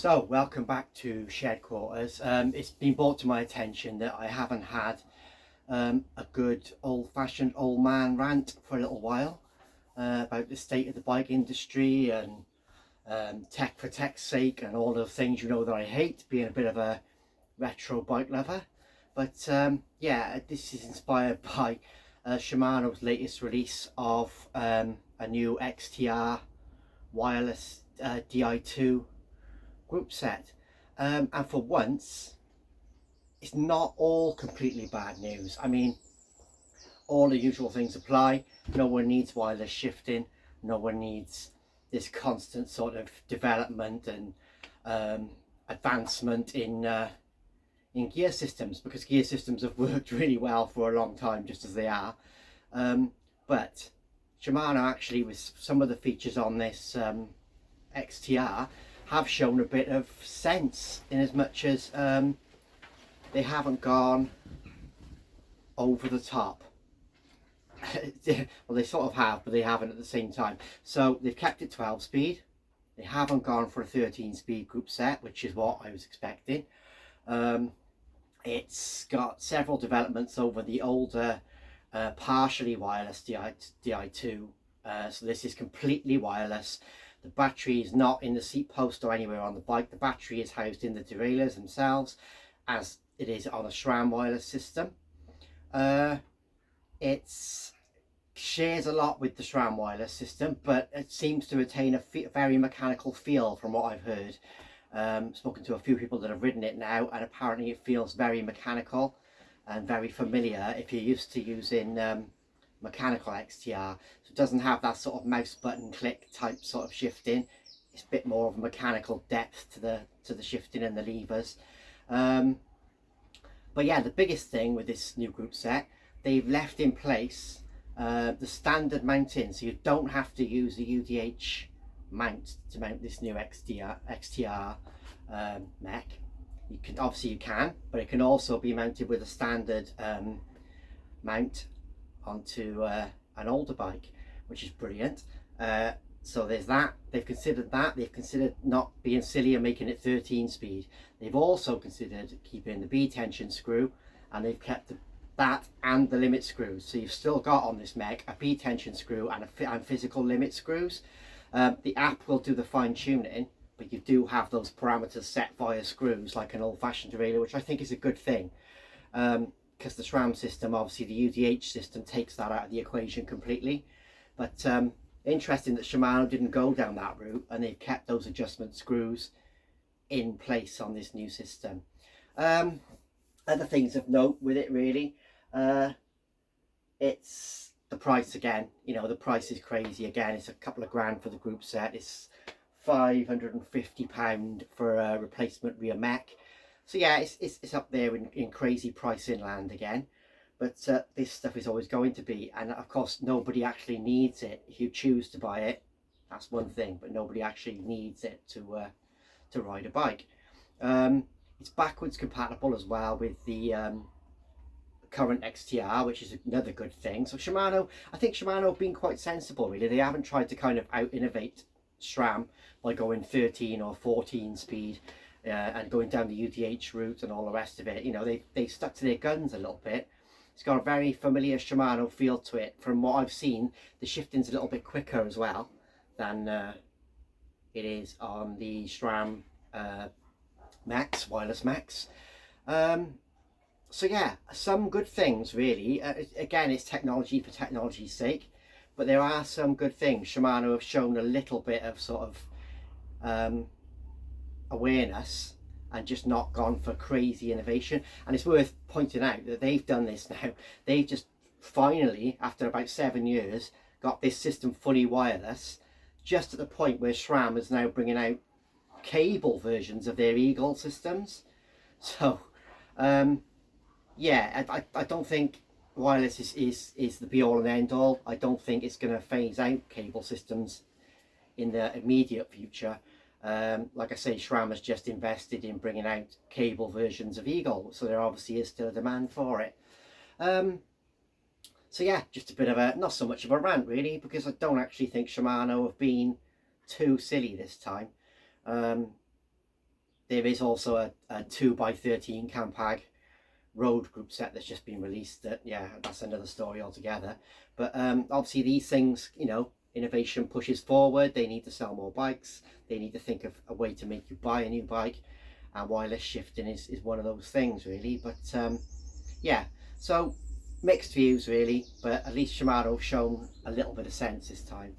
So, welcome back to Shed Quarters. It's been brought to my attention that I haven't had a good old-fashioned old man rant for a little while about the state of the bike industry and tech for tech's sake and all the things that I hate, being a bit of a retro bike lover. But yeah, this is inspired by Shimano's latest release of a new XTR wireless di2 Groupset, and for once it's not all completely bad news. I mean, all the usual things apply. No one needs wireless shifting, no one needs this constant sort of development and advancement in gear systems, because gear systems have worked really well for a long time just as they are. But Shimano actually, with some of the features on this XTR, have shown a bit of sense, in as much as they haven't gone over the top. Well, they sort of have, but they haven't at the same time. So they've kept it 12 speed. They haven't gone for a 13 speed group set, which is what I was expecting. It's got several developments over the older partially wireless di2. So this is completely wireless. The battery is not in the seat post or anywhere on the bike. The battery is housed in the derailleurs themselves, as it is on a SRAM wireless system. It shares a lot with the SRAM wireless system, but it seems to retain a very mechanical feel from what I've heard. Spoken to a few people that have ridden it now, and apparently it feels very mechanical and very familiar if you're used to using mechanical XTR. So it doesn't have that sort of mouse button click type sort of shifting. It's a bit more of a mechanical depth to the shifting and the levers. But yeah, the biggest thing with this new group set, they've left in place the standard mounting, so you don't have to use a UDH mount to mount this new XTR mech. You can obviously but it can also be mounted with a standard mount onto an older bike, which is brilliant. So there's that. They've considered that. They've considered not being silly and making it 13 speed. They've also considered keeping the B tension screw, and they've kept that and the limit screws. So you've still got on this mech a B tension screw and physical limit screws. The app will do the fine tuning, but you do have those parameters set via screws like an old-fashioned derailleur, which I think is a good thing. Because the SRAM system, obviously the UDH system, takes that out of the equation completely. But interesting that Shimano didn't go down that route, and they've kept those adjustment screws in place on this new system. Other things of note with it, really, it's the price again. The price is crazy again. It's a couple of grand for the group set. It's £550 for a replacement rear mech. So yeah, it's up there in crazy pricing land again. But this stuff is always going to be, and of course nobody actually needs it. If you choose to buy it, that's one thing, but nobody actually needs it to ride a bike. It's backwards compatible as well with the current XTR, which is another good thing. So I think Shimano have been quite sensible, really. They haven't tried to kind of out-innovate SRAM by going 13 or 14 speed and going down the UDH route and all the rest of it. They stuck to their guns a little bit. It's got a very familiar Shimano feel to it. From what I've seen, the shifting's a little bit quicker as well than it is on the SRAM Max, wireless Max. So yeah, some good things, really. Again, it's technology for technology's sake, but there are some good things. Shimano have shown a little bit of sort of awareness and just not gone for crazy innovation. And it's worth pointing out that they've done this now. They've just finally, after about 7 years, got this system fully wireless, just at the point where SRAM is now bringing out cable versions of their Eagle systems. So yeah, I don't think wireless is the be all and end all. I don't think it's going to phase out cable systems in the immediate future. Like I say, SRAM has just invested in bringing out cable versions of Eagle, so there obviously is still a demand for it. So yeah, just a bit of a, not so much of a rant really, because I don't actually think Shimano have been too silly this time. There is also a 2x13 Campag road group set that's just been released. That, yeah, that's another story altogether. But obviously these things, you know, innovation pushes forward. They need to sell more bikes. They need to think of a way to make you buy a new bike, and wireless shifting is one of those things, really. But yeah, so mixed views really, but at least Shimano's shown a little bit of sense this time.